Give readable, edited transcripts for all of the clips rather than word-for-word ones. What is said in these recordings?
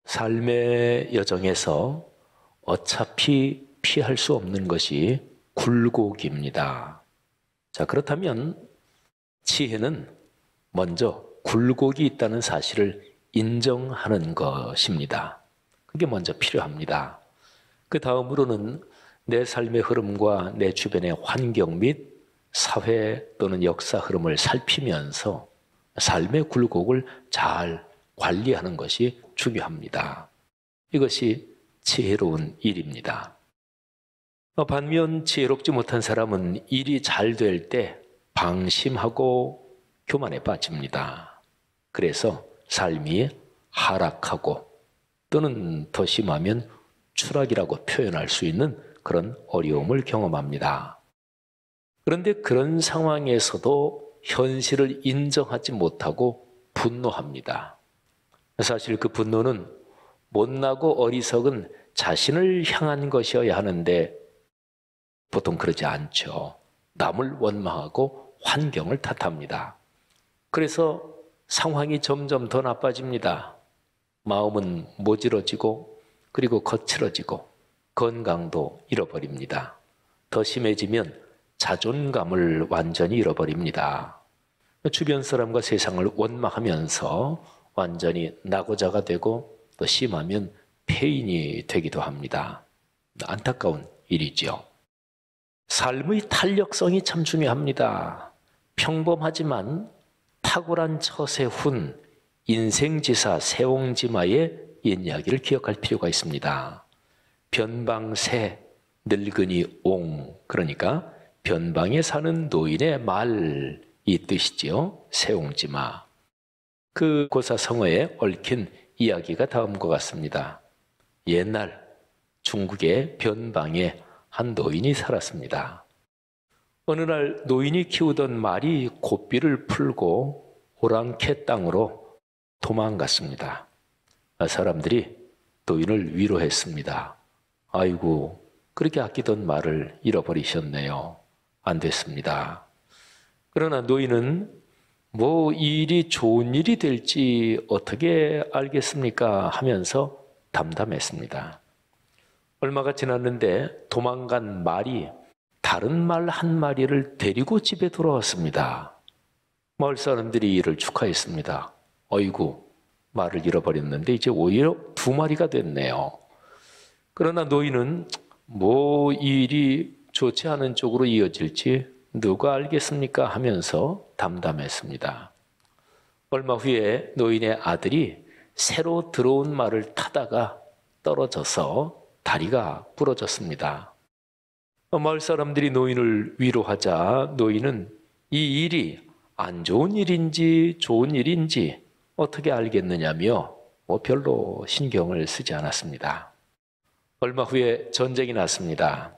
삶의 여정에서 어차피 피할 수 없는 것이 굴곡입니다. 자, 그렇다면 지혜는 먼저 굴곡이 있다는 사실을 인정하는 것입니다. 그게 먼저 필요합니다. 그 다음으로는 내 삶의 흐름과 내 주변의 환경 및 사회 또는 역사 흐름을 살피면서 삶의 굴곡을 잘 관리하는 것이 중요합니다. 이것이 지혜로운 일입니다. 반면 지혜롭지 못한 사람은 일이 잘 될 때 방심하고 교만에 빠집니다. 그래서 삶이 하락하고 또는 더 심하면 추락이라고 표현할 수 있는 그런 어려움을 경험합니다. 그런데 그런 상황에서도 현실을 인정하지 못하고 분노합니다. 사실 그 분노는 못나고 어리석은 자신을 향한 것이어야 하는데 보통 그러지 않죠. 남을 원망하고 환경을 탓합니다. 그래서 상황이 점점 더 나빠집니다. 마음은 모질어지고 그리고 거칠어지고 건강도 잃어버립니다. 더 심해지면 자존감을 완전히 잃어버립니다. 주변 사람과 세상을 원망하면서 완전히 낙오자가 되고 또 심하면 폐인이 되기도 합니다. 안타까운 일이죠. 삶의 탄력성이 참 중요합니다. 평범하지만 탁월한 처세훈 인생지사 세옹지마의 옛 이야기를 기억할 필요가 있습니다. 변방새 늙은이 옹, 그러니까 변방에 사는 노인의 말, 이 뜻이지요. 세옹지마. 그 고사성어에 얽힌 이야기가 다음과 같습니다. 옛날 중국의 변방에 한 노인이 살았습니다. 어느 날 노인이 키우던 말이 고삐를 풀고 호랑캐 땅으로 도망갔습니다. 사람들이 노인을 위로했습니다. 아이고, 그렇게 아끼던 말을 잃어버리셨네요. 안 됐습니다. 그러나 노인은 뭐 이 일이 좋은 일이 될지 어떻게 알겠습니까? 하면서 담담했습니다. 얼마가 지났는데 도망간 말이 다른 말 한 마리를 데리고 집에 돌아왔습니다. 마을 사람들이 이를 축하했습니다. 어이구, 말을 잃어버렸는데 이제 오히려 두 마리가 됐네요. 그러나 노인은 뭐 이 일이 좋지 않은 쪽으로 이어질지 누가 알겠습니까? 하면서 담담했습니다. 얼마 후에 노인의 아들이 새로 들어온 말을 타다가 떨어져서 다리가 부러졌습니다. 마을 사람들이 노인을 위로하자 노인은 이 일이 안 좋은 일인지 좋은 일인지 어떻게 알겠느냐며 별로 신경을 쓰지 않았습니다. 얼마 후에 전쟁이 났습니다.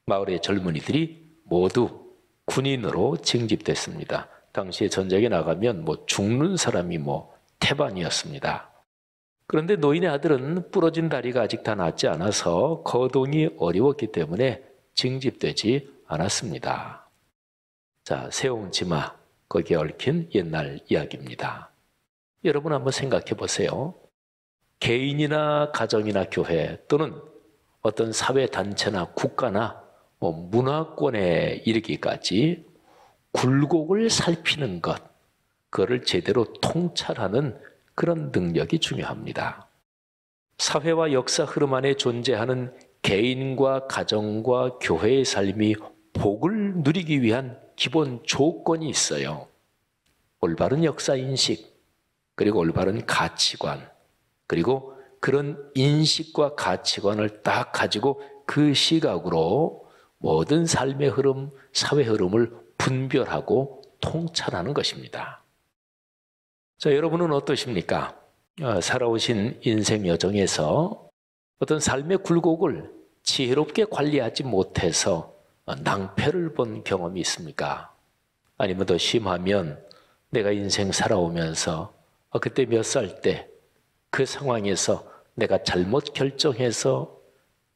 마을의 젊은이들이 모두 군인으로 징집됐습니다. 당시에 전쟁에 나가면 죽는 사람이 태반이었습니다. 그런데 노인의 아들은 부러진 다리가 아직 다 낫지 않아서 거동이 어려웠기 때문에 징집되지 않았습니다. 자, 세옹지마, 거기에 얽힌 옛날 이야기입니다. 여러분 한번 생각해 보세요. 개인이나 가정이나 교회 또는 어떤 사회단체나 국가나 문화권에 이르기까지 굴곡을 살피는 것, 그거를 제대로 통찰하는 그런 능력이 중요합니다. 사회와 역사 흐름 안에 존재하는 개인과 가정과 교회의 삶이 복을 누리기 위한 기본 조건이 있어요. 올바른 역사인식, 그리고 올바른 가치관, 그리고 그런 인식과 가치관을 딱 가지고 그 시각으로 모든 삶의 흐름, 사회 흐름을 분별하고 통찰하는 것입니다. 자, 여러분은 어떠십니까? 살아오신 인생 여정에서 어떤 삶의 굴곡을 지혜롭게 관리하지 못해서 낭패를 본 경험이 있습니까? 아니면 더 심하면 내가 인생 살아오면서 그때 몇 살 때 그 상황에서 내가 잘못 결정해서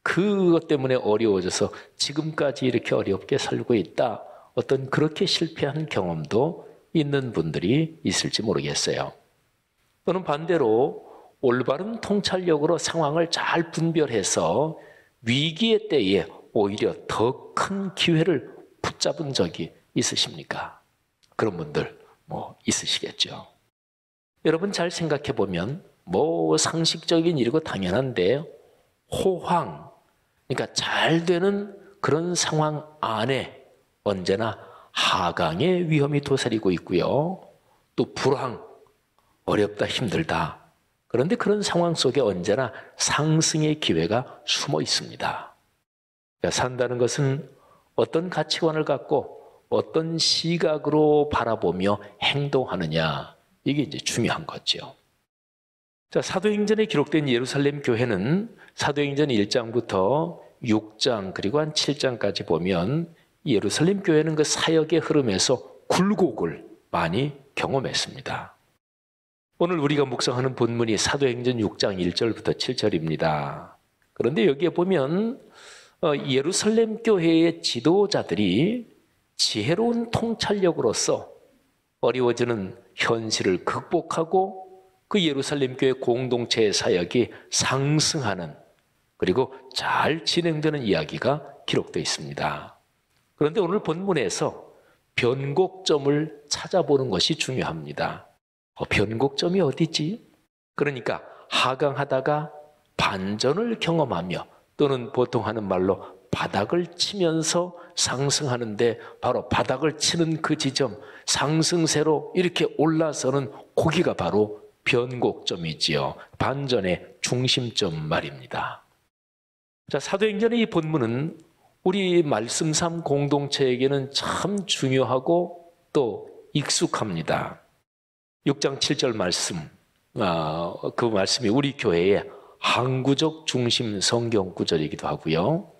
그것 때문에 어려워져서 지금까지 이렇게 어렵게 살고 있다. 어떤 그렇게 실패한 경험도 있는 분들이 있을지 모르겠어요. 또는 반대로 올바른 통찰력으로 상황을 잘 분별해서 위기의 때에 오히려 더 큰 기회를 붙잡은 적이 있으십니까? 그런 분들 있으시겠죠. 여러분 잘 생각해 보면 상식적인 일이고 당연한데 호황, 그러니까 잘 되는 그런 상황 안에 언제나 하강의 위험이 도사리고 있고요. 또 불황, 어렵다, 힘들다. 그런데 그런 상황 속에 언제나 상승의 기회가 숨어 있습니다. 그러니까 산다는 것은 어떤 가치관을 갖고 어떤 시각으로 바라보며 행동하느냐, 이게 이제 중요한 거죠. 자, 사도행전에 기록된 예루살렘 교회는 사도행전 1장부터 6장 그리고 한 7장까지 보면 예루살렘 교회는 그 사역의 흐름에서 굴곡을 많이 경험했습니다. 오늘 우리가 묵상하는 본문이 사도행전 6장 1절부터 7절입니다. 그런데 여기에 보면 예루살렘 교회의 지도자들이 지혜로운 통찰력으로서 어려워지는 현실을 극복하고 그 예루살렘 교회 공동체의 사역이 상승하는, 그리고 잘 진행되는 이야기가 기록되어 있습니다. 그런데 오늘 본문에서 변곡점을 찾아보는 것이 중요합니다. 변곡점이 어디지? 그러니까 하강하다가 반전을 경험하며, 또는 보통 하는 말로 바닥을 치면서 상승하는데, 바로 바닥을 치는 그 지점, 상승세로 이렇게 올라서는 고기가 바로 변곡점이지요. 반전의 중심점 말입니다. 자, 사도행전의 이 본문은 우리 말씀삼 공동체에게는 참 중요하고 또 익숙합니다. 6장 7절 말씀, 그 말씀이 우리 교회의 항구적 중심 성경 구절이기도 하고요.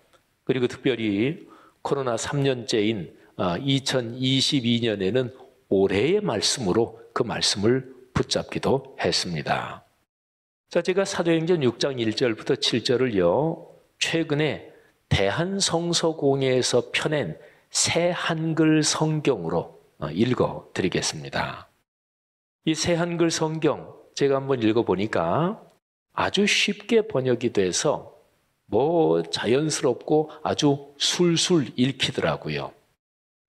그리고 특별히 코로나 3년째인 2022년에는 올해의 말씀으로 그 말씀을 붙잡기도 했습니다. 자, 제가 사도행전 6장 1절부터 7절을요, 최근에 대한성서공회에서 펴낸 새 한글 성경으로 읽어드리겠습니다. 이 새 한글 성경 제가 한번 읽어보니까 아주 쉽게 번역이 돼서 자연스럽고 아주 술술 읽히더라고요.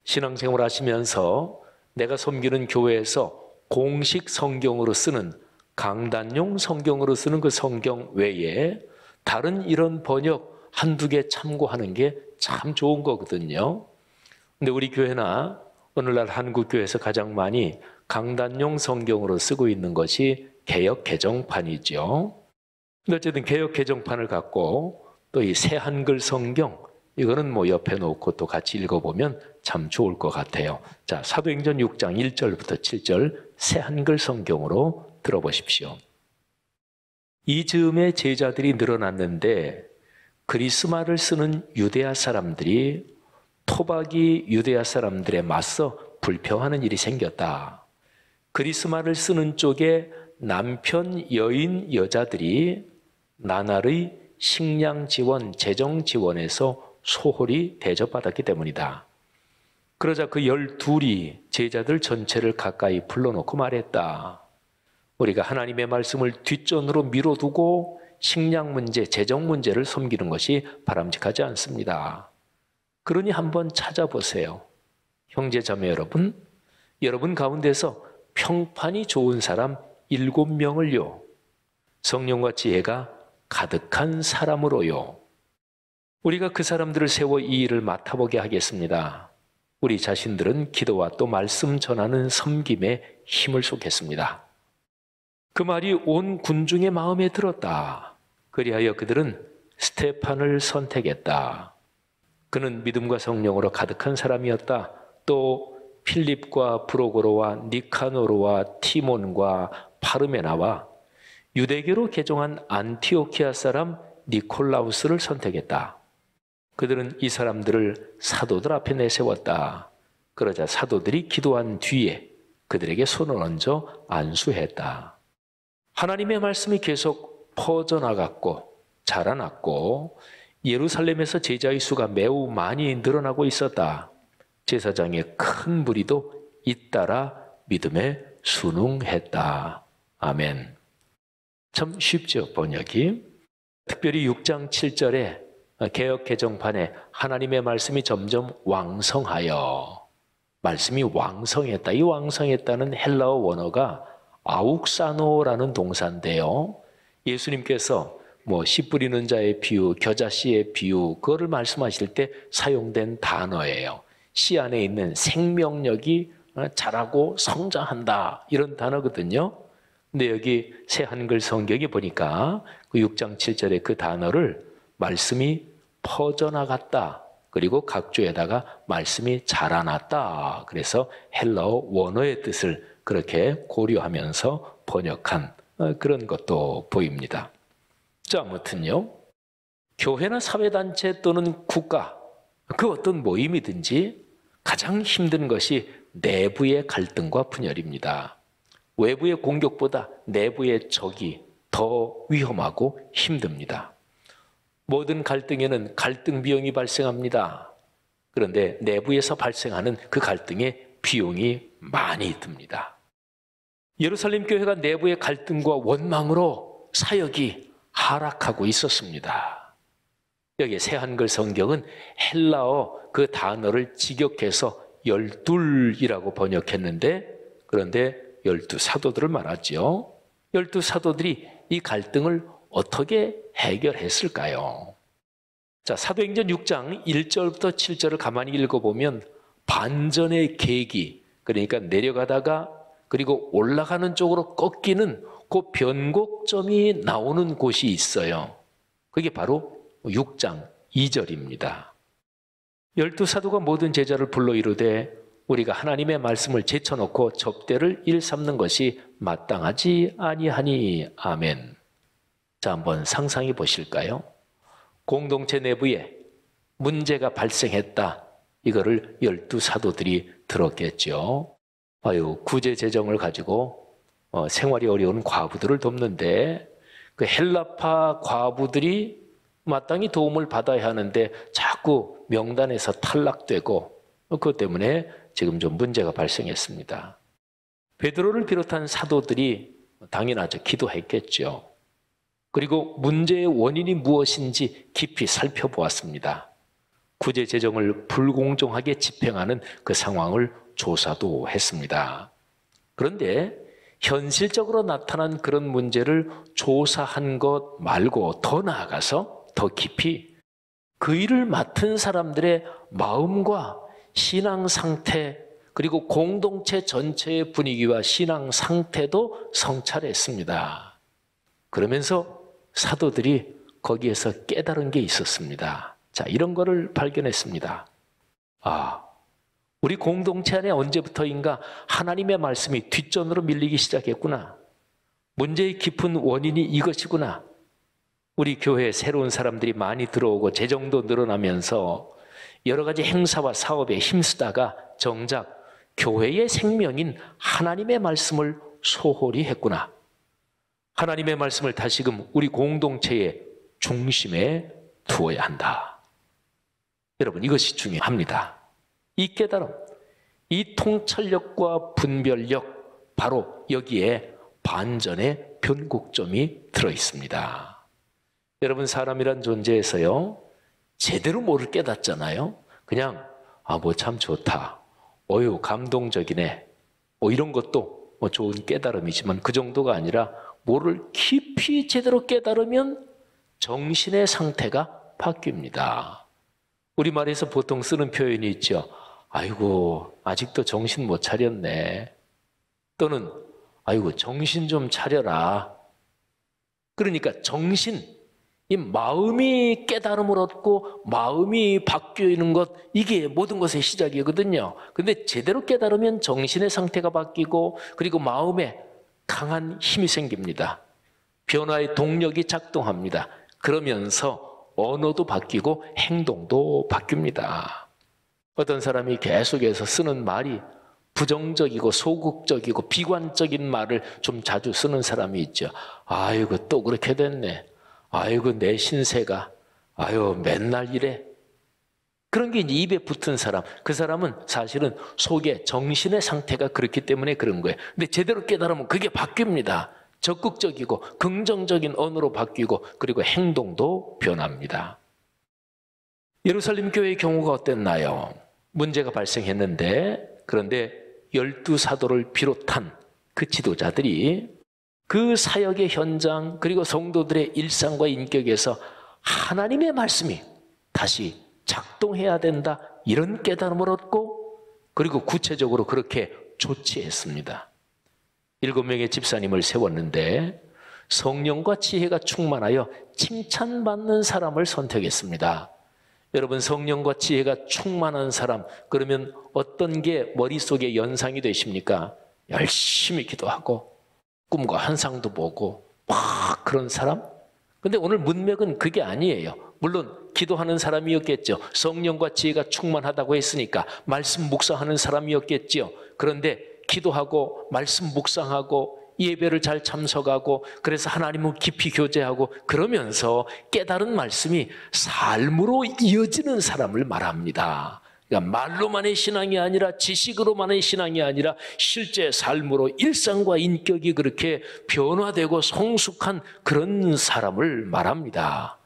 신앙생활 하시면서 내가 섬기는 교회에서 공식 성경으로 쓰는, 강단용 성경으로 쓰는 그 성경 외에 다른 이런 번역 한두 개 참고하는 게 참 좋은 거거든요. 근데 우리 교회나 오늘날 한국교회에서 가장 많이 강단용 성경으로 쓰고 있는 것이 개역 개정판이죠. 근데 어쨌든 개역 개정판을 갖고 또 이 새 한글 성경, 이거는 옆에 놓고 또 같이 읽어보면 참 좋을 것 같아요. 자, 사도행전 6장 1절부터 7절 새 한글 성경으로 들어보십시오. 이 즈음에 제자들이 늘어났는데 그리스말을 쓰는 유대야 사람들이 토박이 유대야 사람들에 맞서 불평하는 일이 생겼다. 그리스말을 쓰는 쪽에 남편 여인 여자들이 나날의 식량 지원, 재정 지원에서 소홀히 대접받았기 때문이다. 그러자 그 12이 제자들 전체를 가까이 불러놓고 말했다. 우리가 하나님의 말씀을 뒷전으로 미뤄두고 식량 문제, 재정 문제를 섬기는 것이 바람직하지 않습니다. 그러니 한번 찾아보세요. 형제 자매 여러분, 여러분 가운데서 평판이 좋은 사람 7명을요, 성령과 지혜가 가득한 사람으로요, 우리가 그 사람들을 세워 이 일을 맡아보게 하겠습니다. 우리 자신들은 기도와 또 말씀 전하는 섬김에 힘을 쏟겠습니다. 그 말이 온 군중의 마음에 들었다. 그리하여 그들은 스테판을 선택했다. 그는 믿음과 성령으로 가득한 사람이었다. 또 필립과 브로고로와 니카노르와 티몬과 파르메나와 유대교로 개종한 안티오키아 사람 니콜라우스를 선택했다. 그들은 이 사람들을 사도들 앞에 내세웠다. 그러자 사도들이 기도한 뒤에 그들에게 손을 얹어 안수했다. 하나님의 말씀이 계속 퍼져나갔고 자라났고 예루살렘에서 제자의 수가 매우 많이 늘어나고 있었다. 제사장의 큰 무리도 잇따라 믿음에 순응했다. 아멘. 참 쉽죠, 번역이. 특별히 6장 7절에 개역 개정판에 하나님의 말씀이 점점 왕성하여, 말씀이 왕성했다. 이 왕성했다는 헬라어 원어가 아욱사노라는 동사인데요. 예수님께서 씨 뿌리는 자의 비유, 겨자씨의 비유, 그거를 말씀하실 때 사용된 단어예요. 씨 안에 있는 생명력이 자라고 성장한다, 이런 단어거든요. 근데 여기 새 한글 성경에 보니까 그 6장 7절에 그 단어를 말씀이 퍼져나갔다, 그리고 각주에다가 말씀이 자라났다, 그래서 헬라어 원어의 뜻을 그렇게 고려하면서 번역한 그런 것도 보입니다. 자, 아무튼요, 교회나 사회단체 또는 국가, 그 어떤 모임이든지 가장 힘든 것이 내부의 갈등과 분열입니다. 외부의 공격보다 내부의 적이 더 위험하고 힘듭니다. 모든 갈등에는 갈등 비용이 발생합니다. 그런데 내부에서 발생하는 그 갈등의 비용이 많이 듭니다. 예루살렘 교회가 내부의 갈등과 원망으로 사역이 하락하고 있었습니다. 여기 새 한글 성경은 헬라어 그 단어를 직역해서 12이라고 번역했는데, 그런데 12사도들을 말하죠. 12사도들이 이 갈등을 어떻게 해결했을까요? 자, 사도행전 6장 1절부터 7절을 가만히 읽어보면 반전의 계기, 그러니까 내려가다가 그리고 올라가는 쪽으로 꺾이는 그 변곡점이 나오는 곳이 있어요. 그게 바로 6장 2절입니다. 12사도가 모든 제자를 불러 이르되 우리가 하나님의 말씀을 제쳐놓고 접대를 일삼는 것이 마땅하지 아니하니. 아멘. 자, 한번 상상해 보실까요? 공동체 내부에 문제가 발생했다. 이거를 12사도들이 들었겠죠. 구제 재정을 가지고 생활이 어려운 과부들을 돕는데 그 헬라파 과부들이 마땅히 도움을 받아야 하는데 자꾸 명단에서 탈락되고, 그것 때문에 지금 좀 문제가 발생했습니다. 베드로를 비롯한 사도들이 당연하죠, 기도했겠죠. 그리고 문제의 원인이 무엇인지 깊이 살펴보았습니다. 구제 재정을 불공정하게 집행하는 그 상황을 조사도 했습니다. 그런데 현실적으로 나타난 그런 문제를 조사한 것 말고 더 나아가서 더 깊이 그 일을 맡은 사람들의 마음과 신앙 상태, 그리고 공동체 전체의 분위기와 신앙 상태도 성찰했습니다. 그러면서 사도들이 거기에서 깨달은 게 있었습니다. 자, 이런 거를 발견했습니다. 우리 공동체 안에 언제부터인가 하나님의 말씀이 뒷전으로 밀리기 시작했구나. 문제의 깊은 원인이 이것이구나. 우리 교회에 새로운 사람들이 많이 들어오고 재정도 늘어나면서 여러 가지 행사와 사업에 힘쓰다가 정작 교회의 생명인 하나님의 말씀을 소홀히 했구나. 하나님의 말씀을 다시금 우리 공동체의 중심에 두어야 한다. 여러분, 이것이 중요합니다. 이 깨달음, 이 통찰력과 분별력, 바로 여기에 반전의 변곡점이 들어있습니다. 여러분, 사람이란 존재에서요, 제대로 뭐를 깨닫잖아요. 그냥 참 좋다, 감동적이네, 이런 것도 좋은 깨달음이지만 그 정도가 아니라 뭐를 깊이 제대로 깨달으면 정신의 상태가 바뀝니다. 우리말에서 보통 쓰는 표현이 있죠. 아이고, 아직도 정신 못 차렸네. 또는 아이고, 정신 좀 차려라. 그러니까 이 마음이 깨달음을 얻고 마음이 바뀌는 것, 이게 모든 것의 시작이거든요. 근데 제대로 깨달으면 정신의 상태가 바뀌고, 그리고 마음에 강한 힘이 생깁니다. 변화의 동력이 작동합니다. 그러면서 언어도 바뀌고 행동도 바뀝니다. 어떤 사람이 계속해서 쓰는 말이 부정적이고 소극적이고 비관적인 말을 좀 자주 쓰는 사람이 있죠. 아이고, 또 그렇게 됐네. 아이고, 내 신세가. 맨날 이래. 그런 게 이제 입에 붙은 사람, 그 사람은 사실은 속에 정신의 상태가 그렇기 때문에 그런 거예요. 근데 제대로 깨달으면 그게 바뀝니다. 적극적이고 긍정적인 언어로 바뀌고 그리고 행동도 변합니다. 예루살렘 교회의 경우가 어땠나요? 문제가 발생했는데 그런데 12사도를 비롯한 그 지도자들이 그 사역의 현장 그리고 성도들의 일상과 인격에서 하나님의 말씀이 다시 작동해야 된다 이런 깨달음을 얻고 그리고 구체적으로 그렇게 조치했습니다. 7명의 집사님을 세웠는데 성령과 지혜가 충만하여 칭찬받는 사람을 선택했습니다. 여러분, 성령과 지혜가 충만한 사람, 그러면 어떤 게 머릿속에 연상이 되십니까? 열심히 기도하고 꿈과 환상도 보고 막 그런 사람? 근데 오늘 문맥은 그게 아니에요. 물론 기도하는 사람이었겠죠. 성령과 지혜가 충만하다고 했으니까 말씀 묵상하는 사람이었겠죠. 그런데 기도하고 말씀 묵상하고 예배를 잘 참석하고 그래서 하나님을 깊이 교제하고 그러면서 깨달은 말씀이 삶으로 이어지는 사람을 말합니다. 그러니까 말로만의 신앙이 아니라 지식으로만의 신앙이 아니라 실제 삶으로 일상과 인격이 그렇게 변화되고 성숙한 그런 사람을 말합니다.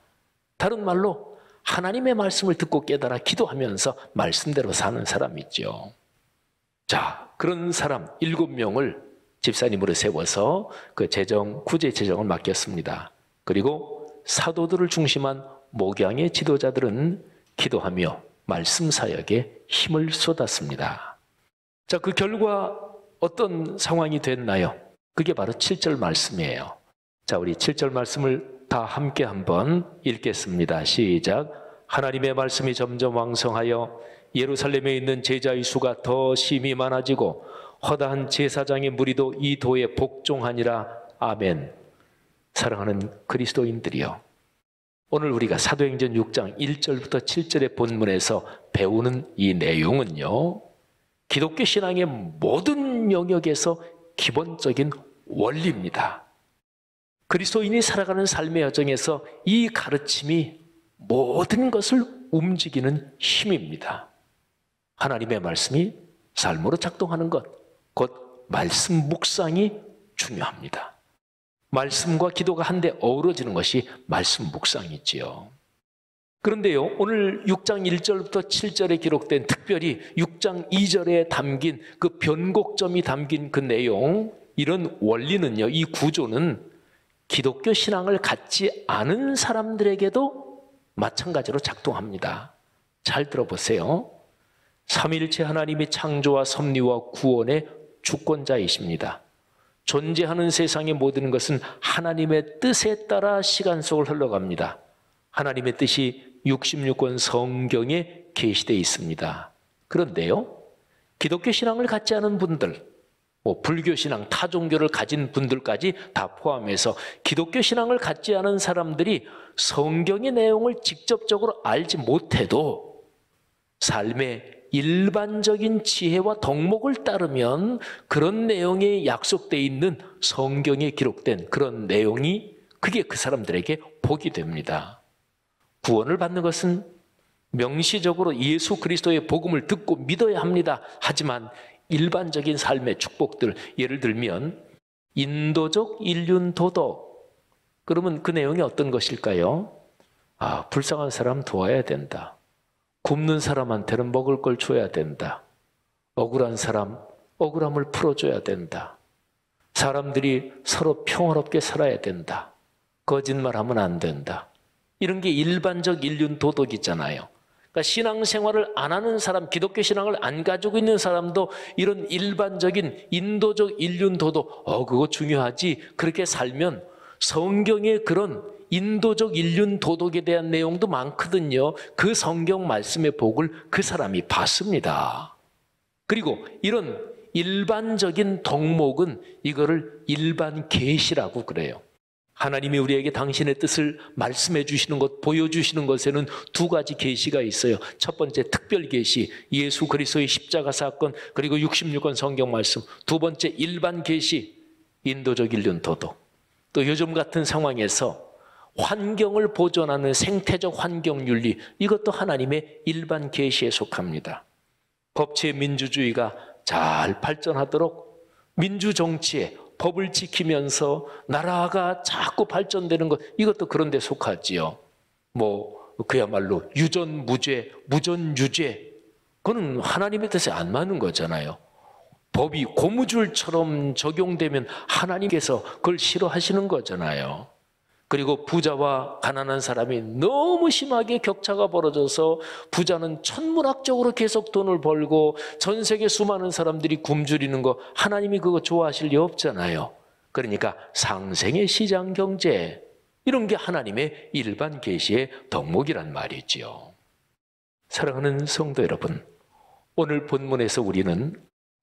다른 말로 하나님의 말씀을 듣고 깨달아 기도하면서 말씀대로 사는 사람이죠. 자, 그런 사람 7명을 집사님으로 세워서 그 구제 재정을 맡겼습니다. 그리고 사도들을 중심한 목양의 지도자들은 기도하며 말씀 사역에 힘을 쏟았습니다. 자, 그 결과 어떤 상황이 됐나요? 그게 바로 7절 말씀이에요. 자, 우리 7절 말씀을 다 함께 한번 읽겠습니다. 시작. 하나님의 말씀이 점점 왕성하여 예루살렘에 있는 제자의 수가 더 심히 많아지고 허다한 제사장의 무리도 이 도에 복종하니라. 아멘. 사랑하는 그리스도인들이여, 오늘 우리가 사도행전 6장 1절부터 7절의 본문에서 배우는 이 내용은요, 기독교 신앙의 모든 영역에서 기본적인 원리입니다. 그리스도인이 살아가는 삶의 여정에서 이 가르침이 모든 것을 움직이는 힘입니다. 하나님의 말씀이 삶으로 작동하는 것, 곧 말씀 묵상이 중요합니다. 말씀과 기도가 한데 어우러지는 것이 말씀 묵상이지요. 그런데요, 오늘 6장 1절부터 7절에 기록된, 특별히 6장 2절에 담긴 그 변곡점이 담긴 그 내용, 이런 원리는요, 이 구조는 기독교 신앙을 갖지 않은 사람들에게도 마찬가지로 작동합니다. 잘 들어보세요. 삼위일체 하나님이 창조와 섭리와 구원의 주권자이십니다. 존재하는 세상의 모든 것은 하나님의 뜻에 따라 시간 속을 흘러갑니다. 하나님의 뜻이 66권 성경에 계시되어 있습니다. 그런데요, 기독교 신앙을 갖지 않은 분들, 불교 신앙, 타 종교를 가진 분들까지 다 포함해서 기독교 신앙을 갖지 않은 사람들이 성경의 내용을 직접적으로 알지 못해도 삶의 일반적인 지혜와 덕목을 따르면 그런 내용에 약속되어 있는 성경에 기록된 그런 내용이 그게 그 사람들에게 복이 됩니다. 구원을 받는 것은 명시적으로 예수 그리스도의 복음을 듣고 믿어야 합니다. 하지만 일반적인 삶의 축복들, 예를 들면 인도적 일륜도덕, 그러면 그 내용이 어떤 것일까요? 불쌍한 사람 도와야 된다. 굶는 사람한테는 먹을 걸 줘야 된다. 억울한 사람, 억울함을 풀어줘야 된다. 사람들이 서로 평화롭게 살아야 된다. 거짓말하면 안 된다. 이런 게 일반적 인륜 도덕이잖아요. 그러니까 신앙생활을 안 하는 사람, 기독교 신앙을 안 가지고 있는 사람도 이런 일반적인 인도적 인륜 도덕, 그거 중요하지. 그렇게 살면 성경의 그런 인도적 인륜 도덕에 대한 내용도 많거든요. 그 성경 말씀의 복을 그 사람이 받습니다. 그리고 이런 일반적인 덕목은 이거를 일반 계시라고 그래요. 하나님이 우리에게 당신의 뜻을 말씀해 주시는 것, 보여주시는 것에는 두 가지 계시가 있어요. 첫 번째 특별 계시, 예수 그리스도의 십자가 사건, 그리고 66권 성경 말씀. 두 번째 일반 계시, 인도적 인륜 도덕. 또 요즘 같은 상황에서 환경을 보존하는 생태적 환경 윤리, 이것도 하나님의 일반 계시에 속합니다. 법치의 민주주의가 잘 발전하도록 민주 정치에 법을 지키면서 나라가 자꾸 발전되는 것, 이것도 그런 데 속하지요. 그야말로 유전무죄, 무전유죄, 그건 하나님의 뜻에 안 맞는 거잖아요. 법이 고무줄처럼 적용되면 하나님께서 그걸 싫어하시는 거잖아요. 그리고 부자와 가난한 사람이 너무 심하게 격차가 벌어져서 부자는 천문학적으로 계속 돈을 벌고 전 세계 수많은 사람들이 굶주리는 거, 하나님이 그거 좋아하실 리 없잖아요. 그러니까 상생의 시장 경제, 이런 게 하나님의 일반 계시의 덕목이란 말이지요. 사랑하는 성도 여러분, 오늘 본문에서 우리는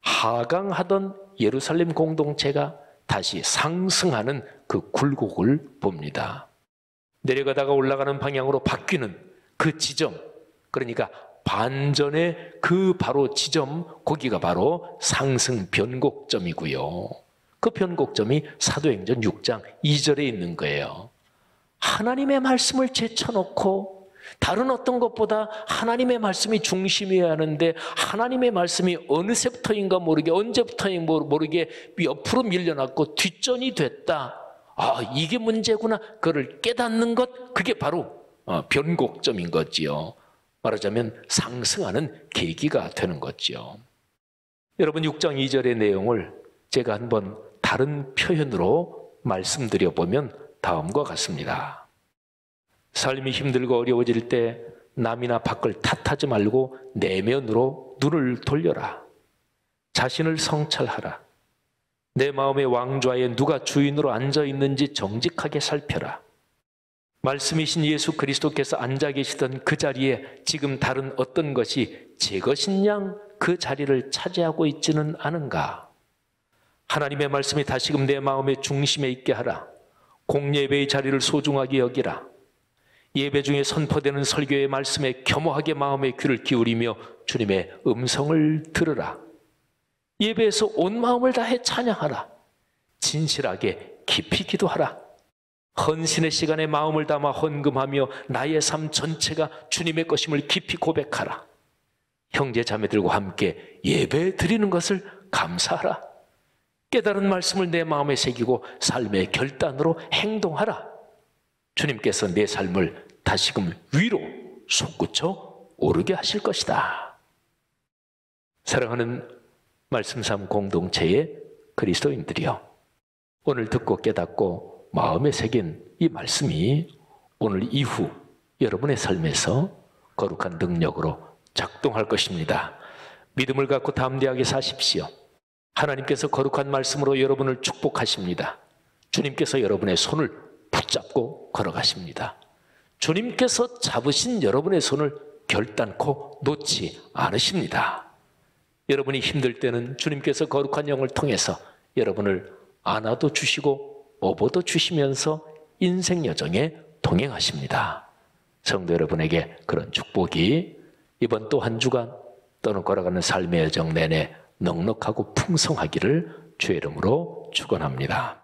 하강하던 예루살렘 공동체가 다시 상승하는 그 굴곡을 봅니다. 내려가다가 올라가는 방향으로 바뀌는 그 지점, 그러니까 반전의 그 바로 지점, 거기가 바로 상승 변곡점이고요. 그 변곡점이 사도행전 6장 2절에 있는 거예요. 하나님의 말씀을 제쳐놓고 다른 어떤 것보다 하나님의 말씀이 중심이어야 하는데, 하나님의 말씀이 어느새부터인가 모르게, 언제부터인가 모르게 옆으로 밀려났고 뒷전이 됐다. 이게 문제구나. 그걸 깨닫는 것, 그게 바로 변곡점인 거지요. 말하자면 상승하는 계기가 되는 거지요. 여러분, 6장 2절의 내용을 제가 한번 다른 표현으로 말씀드려보면 다음과 같습니다. 삶이 힘들고 어려워질 때 남이나 밖을 탓하지 말고 내면으로 눈을 돌려라. 자신을 성찰하라. 내 마음의 왕좌에 누가 주인으로 앉아 있는지 정직하게 살펴라. 말씀이신 예수 그리스도께서 앉아 계시던 그 자리에 지금 다른 어떤 것이 제 것인 양 그 자리를 차지하고 있지는 않은가? 하나님의 말씀이 다시금 내 마음의 중심에 있게 하라. 공예배의 자리를 소중하게 여기라. 예배 중에 선포되는 설교의 말씀에 겸허하게 마음의 귀를 기울이며 주님의 음성을 들으라. 예배에서 온 마음을 다해 찬양하라. 진실하게 깊이 기도하라. 헌신의 시간에 마음을 담아 헌금하며 나의 삶 전체가 주님의 것임을 깊이 고백하라. 형제 자매들과 함께 예배 드리는 것을 감사하라. 깨달은 말씀을 내 마음에 새기고 삶의 결단으로 행동하라. 주님께서 내 삶을 다시금 위로 솟구쳐 오르게 하실 것이다. 사랑하는 말씀 삶 공동체의 그리스도인들이여, 오늘 듣고 깨닫고 마음에 새긴 이 말씀이 오늘 이후 여러분의 삶에서 거룩한 능력으로 작동할 것입니다. 믿음을 갖고 담대하게 사십시오. 하나님께서 거룩한 말씀으로 여러분을 축복하십니다. 주님께서 여러분의 손을 붙잡고 걸어가십니다. 주님께서 잡으신 여러분의 손을 결단코 놓지 않으십니다. 여러분이 힘들 때는 주님께서 거룩한 영을 통해서 여러분을 안아도 주시고 업어도 주시면서 인생 여정에 동행하십니다. 성도 여러분에게 그런 축복이 이번 또 한 주간 또는 걸어가는 삶의 여정 내내 넉넉하고 풍성하기를 주의 이름으로 축원합니다.